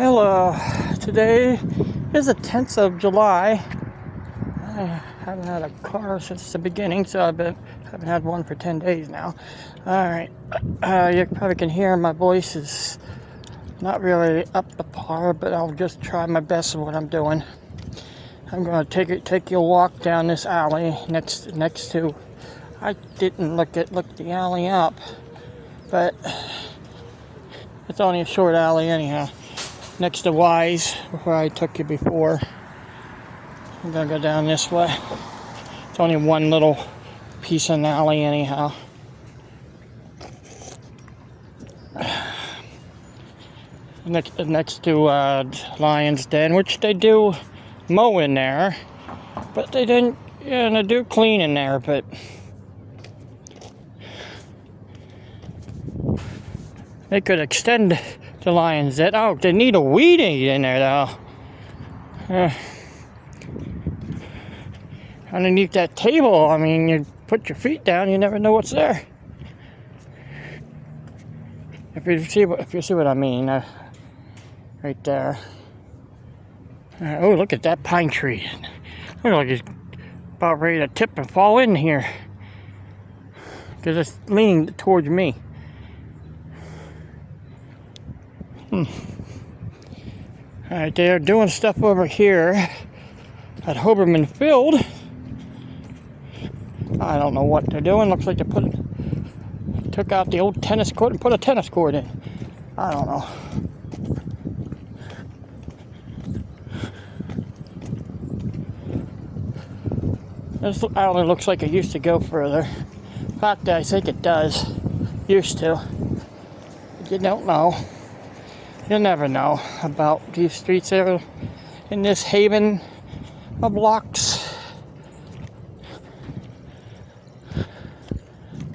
Hello, today is the 10th of July. I haven't had a car since the beginning, so haven't had one for 10 days now. Alright, you probably can hear my voice is not really up to par, but I'll just try my best of what I'm doing. I'm going to take you a walk down this alley next to, I didn't look the alley up, but it's only a short alley anyhow. Next to Wise, where I took you before. I'm gonna go down this way. It's only one little piece of an alley anyhow. Next to Lion's Den, which they do mow in there, but they didn't. Yeah, they do clean in there, but they could extend the Lion's Den. Oh, they need a weed eat in there though. Underneath that table, I mean, you put your feet down, you never know what's there. If you see what I mean, right there. Oh, look at that pine tree. Looks like it's about ready to tip and fall in here, because it's leaning towards me. Alright, they're doing stuff over here at Hoberman Field. I don't know what they're doing. Looks like they took out the old tennis court and put a tennis court in. I don't know. This alley looks like it used to go further. In fact, I think it does. Used to. You don't know. You never know about these streets here in this haven of blocks.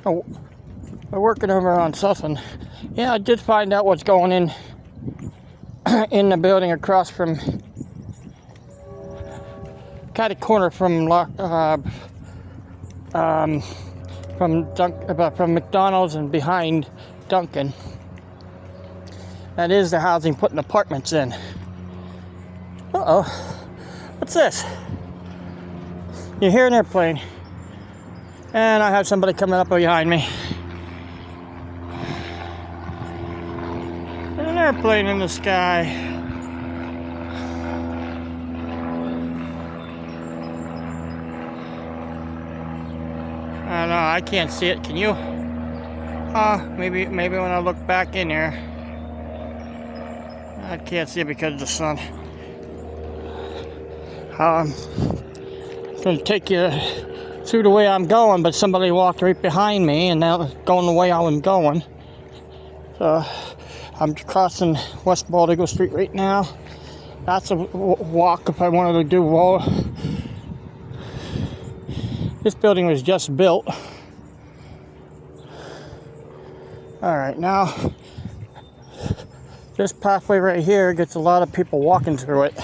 Oh, we're working over on something. Yeah, I did find out what's going in the building across from kind of corner from McDonald's and behind Dunkin'. That is the housing putting apartments in. Uh-oh. What's this? You hear an airplane. And I have somebody coming up behind me. And an airplane in the sky. I don't know, I can't see it. Can you? Maybe when I look back in there. I can't see it because of the sun. I'm going to take you through the way I'm going, but somebody walked right behind me and now going the way I was going. So I'm crossing West Baldigo Street right now. That's a walk if I wanted to do wall. This building was just built. Alright, now this pathway right here gets a lot of people walking through it.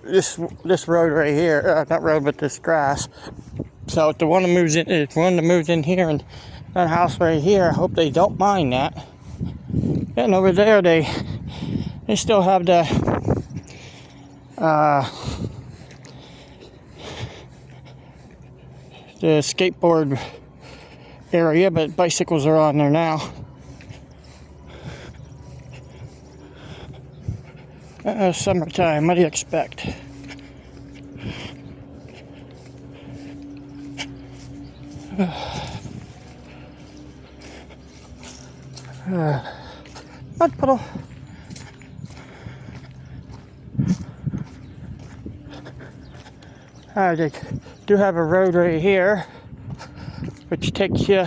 This road right here, not road, but this grass. So if the one that moves in here and that house right here, I hope they don't mind that. And over there, they still have the skateboard area, but bicycles are on there now. Summertime, what do you expect? Mud puddle. They do have a road right here, which takes you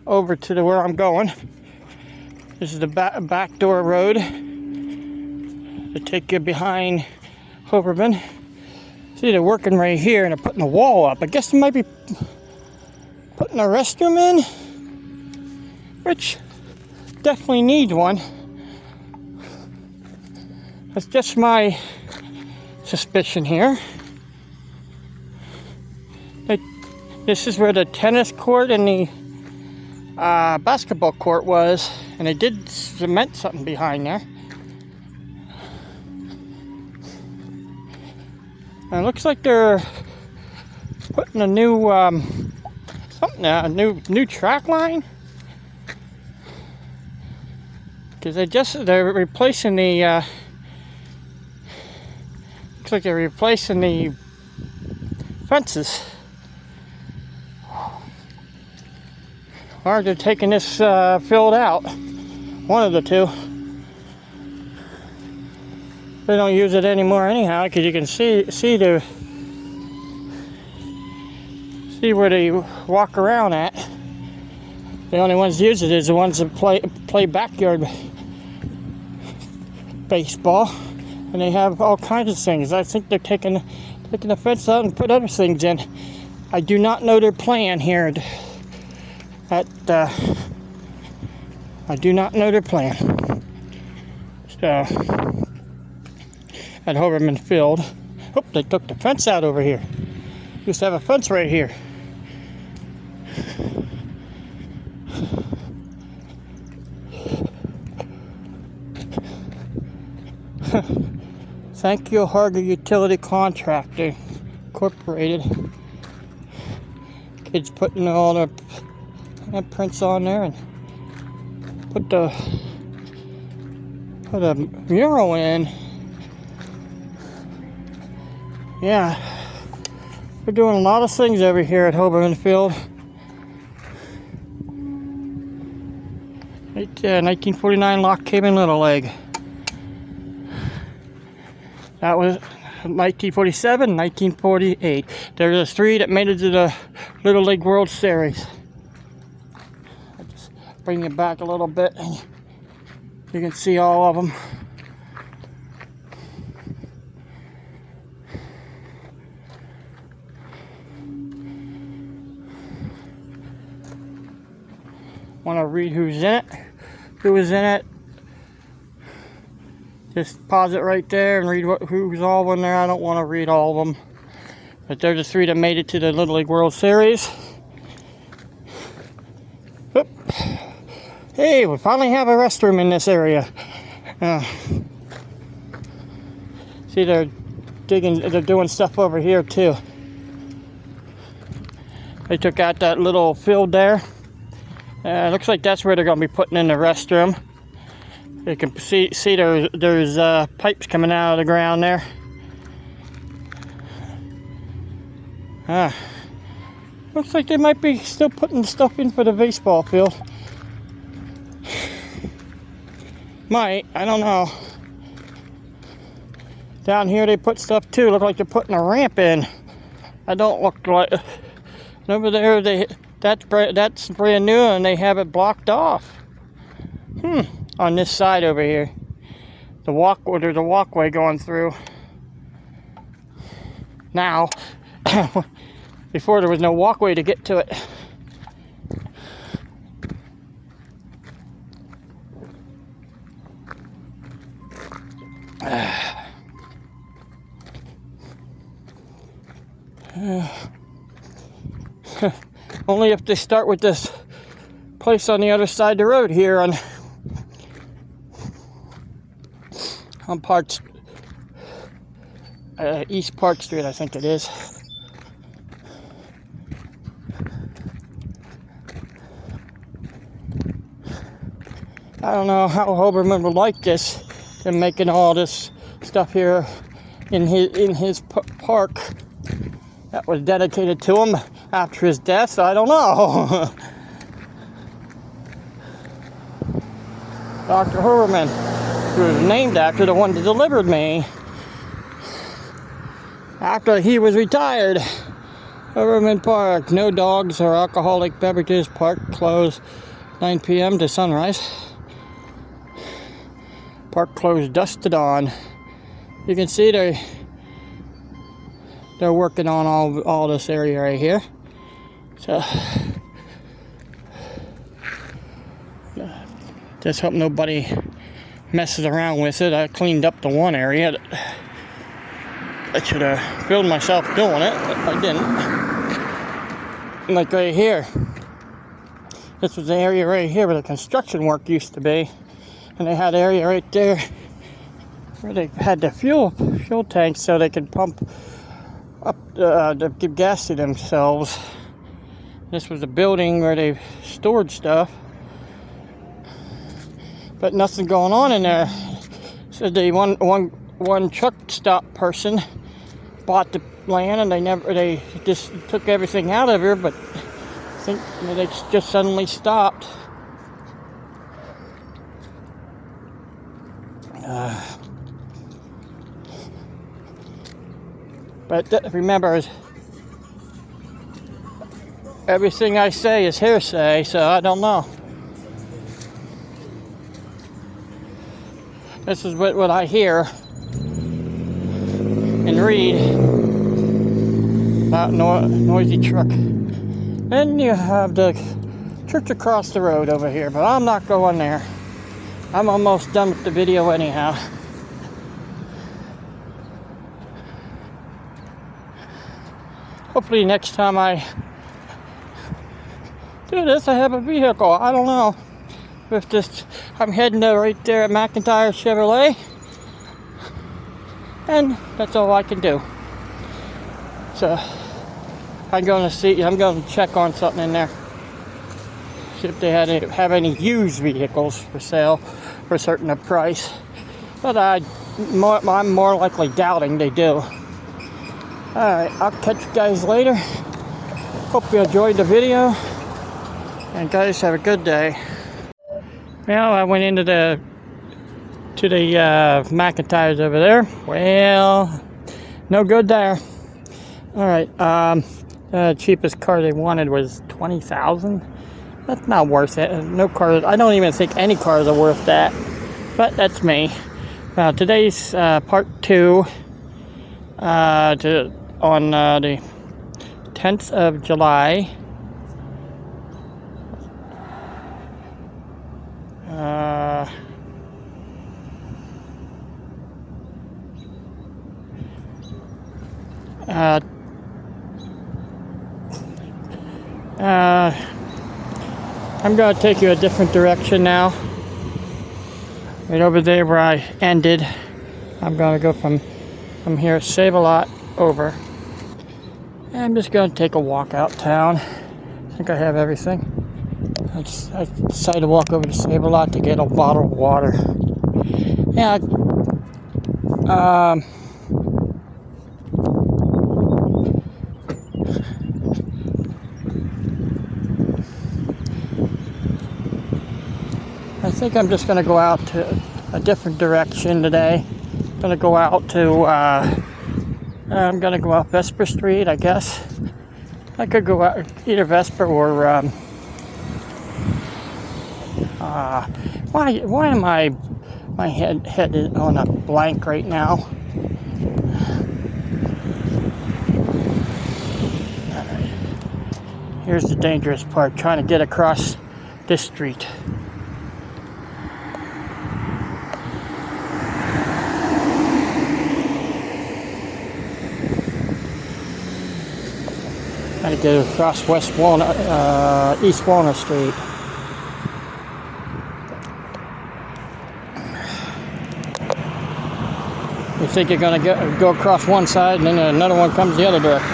over to where I'm going. This is the back door road to take you behind Hoberman. See, they're working right here and they're putting a wall up. I guess they might be putting a restroom in, which definitely needs one. That's just my suspicion here. This is where the tennis court and the basketball court was, And they did cement something behind there. And it looks like they're putting a new a new track line. Because they're replacing the looks like they're replacing the fences. Or they're taking this field out. One of the two. They don't use it anymore anyhow, because you can see where they walk around at. The only ones that use it is the ones that play backyard baseball, and they have all kinds of things. I think they're taking the fence out and put other things in. I do not know their plan here. I do not know their plan. So, at Hoberman Field, oh, they took the fence out over here. Used to have a fence right here. Thank you, Harger Utility Contractor Incorporated. Kids putting all their prints on there and put a mural in. Yeah, we're doing a lot of things over here at Hoberman Field. 1949 lock cabin Little League. That was 1947, 1948. There's 3 that made it to the Little League World Series. I'll just bring it back a little bit and you can see all of them. Want to read who's in it? Who was in it? Just pause it right there and read who's all in there. I don't want to read all of them. But they're the 3 that made it to the Little League World Series. Oop. Hey, we finally have a restroom in this area. See, they're doing stuff over here too. They took out that little field there. Looks like that's where they're going to be putting in the restroom. You can see there's pipes coming out of the ground there. Looks like they might be still putting stuff in for the baseball field. Might, I don't know. Down here they put stuff too. Look like they're putting a ramp in. I don't look like. Over there that's brand new and they have it blocked off. On this side over here, there's a walkway going through. Now, before there was no walkway to get to it. Only if they start with this place on the other side of the road here on East Park Street, I think it is. I don't know how Hoberman would like this. They're making all this stuff here in his park that was dedicated to him after his death. I don't know. Dr. Hoberman, who was named after the one that delivered me after he was retired. Hoberman Park, no dogs or alcoholic beverages. Park closed 9 p.m. to sunrise. Park closed dusk to dawn. You can see they're working on all this area right here. So just hope nobody messes around with it. I cleaned up the one area. I should have filmed myself doing it, but I didn't. Like right here. This was the area right here where the construction work used to be. And they had an area right there where they had the fuel tanks so they could pump up to give gas to themselves. This was a building where they stored stuff. But nothing going on in there. So the one truck stop person bought the land, and they just took everything out of here, but I think they just suddenly stopped. But remember, everything I say is hearsay, so I don't know. This is what I hear and read about noisy truck. Then you have the church across the road over here, but I'm not going there. I'm almost done with the video anyhow. Hopefully next time I do this, I have a vehicle. I don't know. With this, I'm heading to right there at McIntyre Chevrolet, and that's all I can do. So I'm going to check on something in there, see if they have any used vehicles for sale for a certain price. But I'm more likely doubting they do. All right, I'll catch you guys later. Hope you enjoyed the video, and guys, have a good day. Well, I went into the McIntyres over there. Well, no good there. All right, the cheapest car they wanted was $20,000. That's not worth it. No cars. I don't even think any cars are worth that. But that's me. Today's part 2 on the 10th of July. I'm going to take you a different direction now. Right over there where I ended, I'm going to go from here, sav.a.lot over. And I'm just going to take a walk out town. I think I have everything. I decided to walk over to sav.a.lot to get a bottle of water. Yeah. I think I'm just going to go out to a different direction today. I'm going to go out to, I'm going to go out Vesper Street, I guess. I could go out either Vesper or, why am my head is on a blank right now? Here's the dangerous part, trying to get across this street. Trying to get across East Walnut Street. You think you're going to go across one side, and then another one comes the other direction.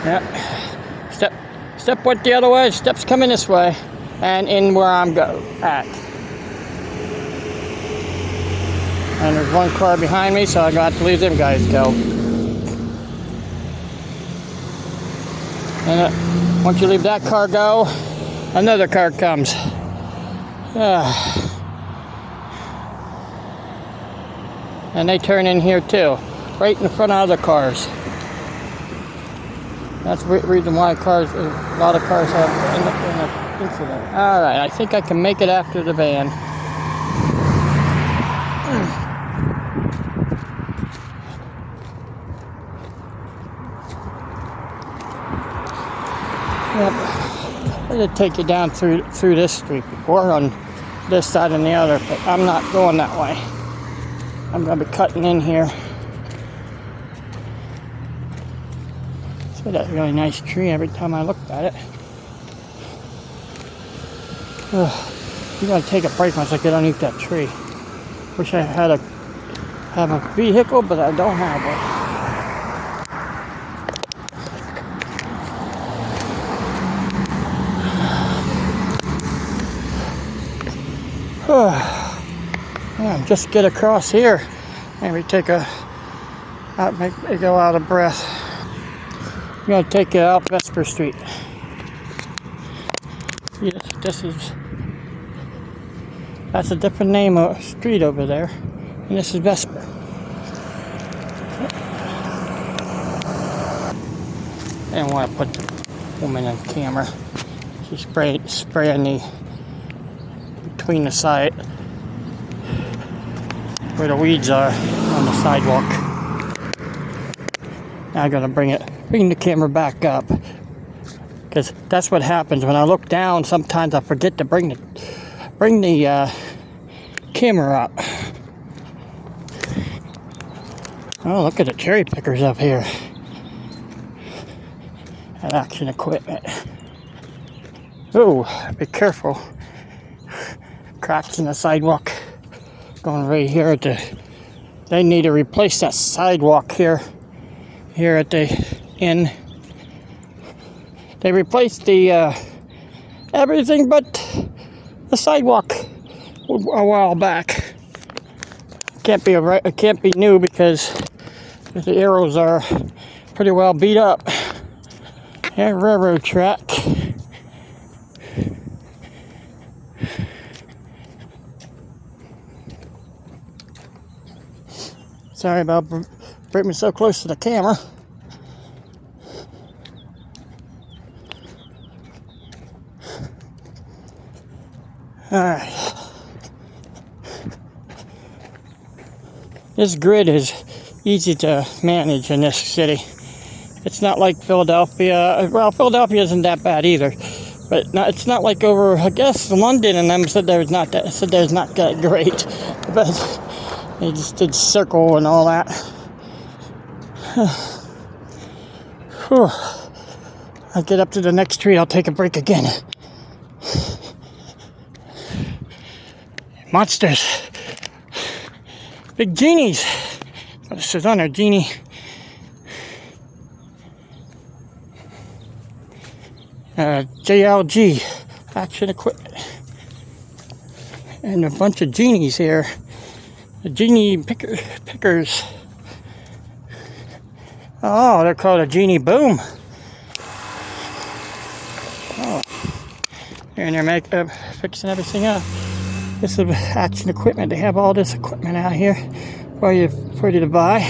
Yep. Step went the other way, steps coming this way, and in where I'm at. And there's one car behind me, so I'm going to have to leave them guys go. And once you leave that car go, another car comes. And they turn in here too, right in front of other cars. That's the reason why a lot of cars have an incident. Alright, I think I can make it after the van. Yep. I'm going to take you down through this street before on this side and the other, but I'm not going that way. I'm going to be cutting in here. See that really nice tree every time I looked at it. I'm gonna take a break once I get underneath that tree. Wish I had a vehicle, but I don't have one. Yeah, just get across here. Maybe make me go out of breath. I'm gonna take you out Vesper Street. Yes, that's a different name of street over there, and this is Vesper. I didn't want to put the woman on camera. She's spraying between the side where the weeds are on the sidewalk. Now I'm gonna bring the camera back up, because that's what happens when I look down. Sometimes I forget to bring the camera up. Oh, look at the cherry pickers up here. That action equipment. Oh, be careful. Cracks in the sidewalk. Going right here they need to replace that sidewalk here at the inn. They replaced the everything but the sidewalk a while back. It can't be new because the arrows are pretty well beat up. Yeah, railroad track. Sorry about bringing me so close to the camera. Alright. This grid is easy to manage in this city. It's not like Philadelphia. Well, Philadelphia isn't that bad either. But it's not like over, I guess, London and them said there's not that great. But they just did circle and all that. Whew. I'll get up to the next tree, I'll take a break again. Monsters. Big genies. Oh, this is on our genie. JLG action equipment. And a bunch of genies here. The genie pickers. Oh, they're called a genie boom. Oh. And they're fixing everything up. This is action equipment. They have all this equipment out here for you to buy.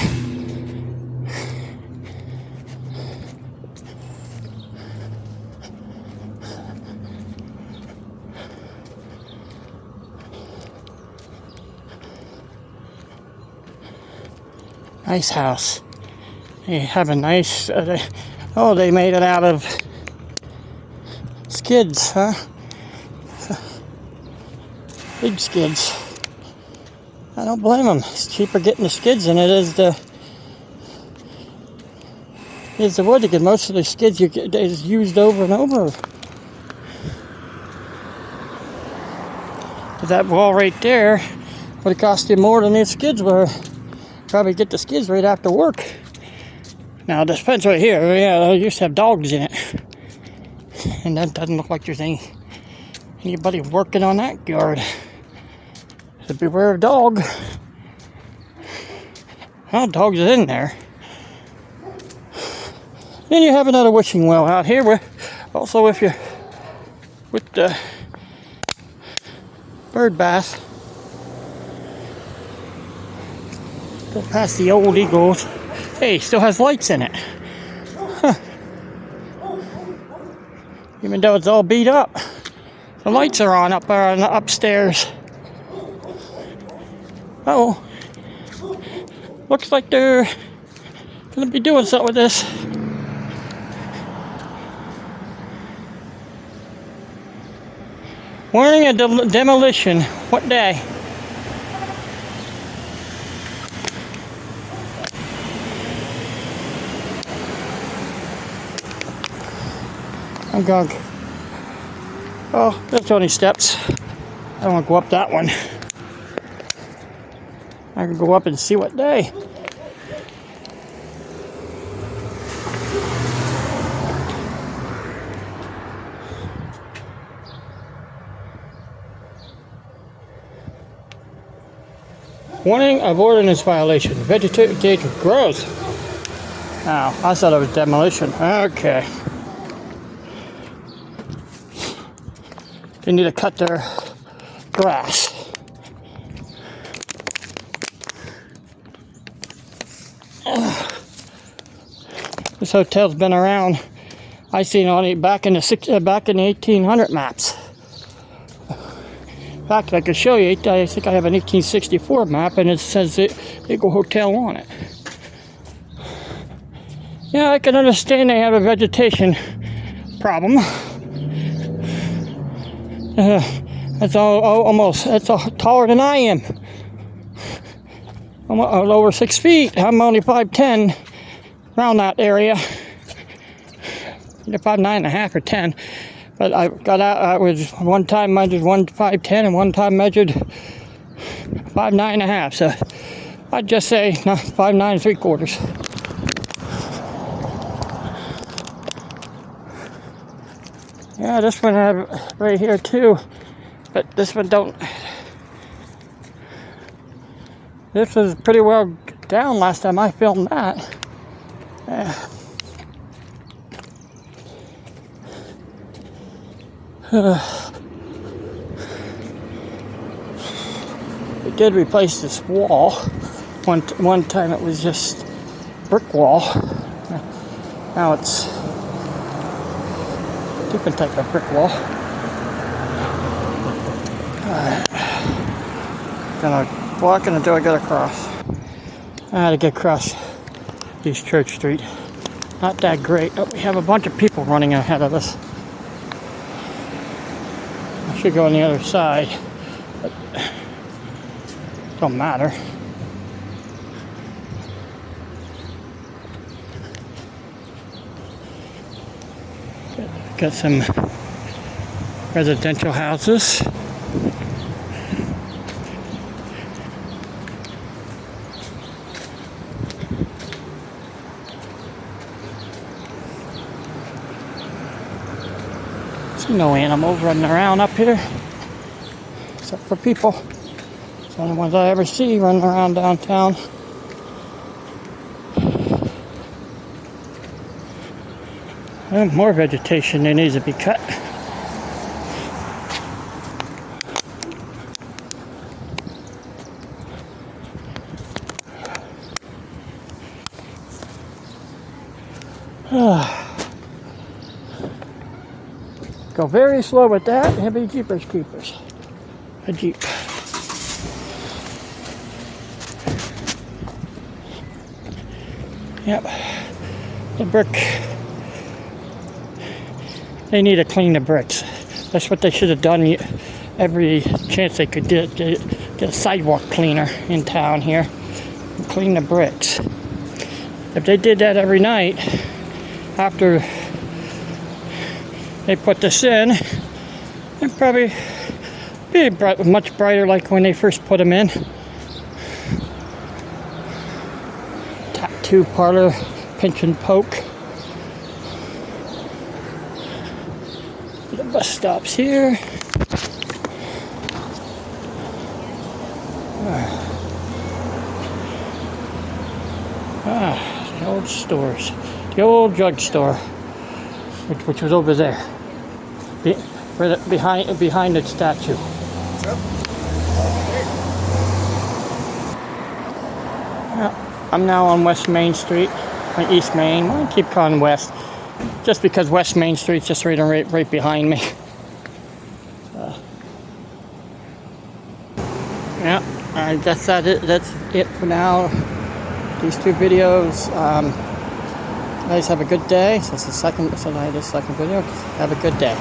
Nice house. They have a nice. They made it out of skids, huh? Big skids. I don't blame them. It's cheaper getting the skids than it is the wood, because most of the skids is used over and over. But that wall right there would cost you more than these skids were. Probably get the skids right after work. Now this fence right here, yeah, they used to have dogs in it, and that doesn't look like there's anybody working on that yard. So beware of dog. Well, dogs are in there. Then you have another wishing well out here. With the bird bath. Go past the old eagles. Hey, still has lights in it. Huh. Even though it's all beat up, the lights are on upstairs. Uh-oh. Looks like they're gonna be doing something with this. Warning of demolition. What day? I'm going. Oh, there's only steps. I don't want to go up that one. I can go up and see what day. Warning of ordinance violation. Vegetation growth. Oh, I thought it was demolition. Okay. They need to cut their grass. This hotel's been around. I seen only back in the 1800 maps. In fact, I could show you. I think I have an 1864 map, and it says Eagle Hotel on it. Yeah, I can understand they have a vegetation problem. That's almost taller than I am. I'm over 6 feet. I'm only 5'10", around that area. Either 5'9.5" or 10. But I got out. I was one time measured 5'10", and one time measured 5'9.5". So I'd just say no, 5'9 3/4. Yeah, this one I have right here too, but this one don't. This was pretty well down last time I filmed that. We did replace this wall. One time it was just brick wall. Now it's a different type of brick wall. What can I do? I gotta cross. I had to get across East Church Street. Not that great. Oh, we have a bunch of people running ahead of us. I should go on the other side, but don't matter. Got some residential houses. See no animals running around up here, except for people. It's the only ones I ever see running around downtown. And more vegetation that needs to be cut. Go very slow with that. Heavy Jeepers Creepers. A Jeep. Yep. The brick. They need to clean the bricks. That's what they should have done every chance they could get a sidewalk cleaner in town here. And clean the bricks. If they did that every night after they put this in, it'd probably be much brighter like when they first put them in. Tattoo parlor, pinch and poke. The bus stops here. The old stores. The old drugstore, which was over there. Behind the statue. I'm now on West Main Street, or East Main. I keep calling West, just because West Main Street's just right behind me. Yeah, I guess that's it for now. These two videos. Guys, have a good day. So it's the second video. Have a good day.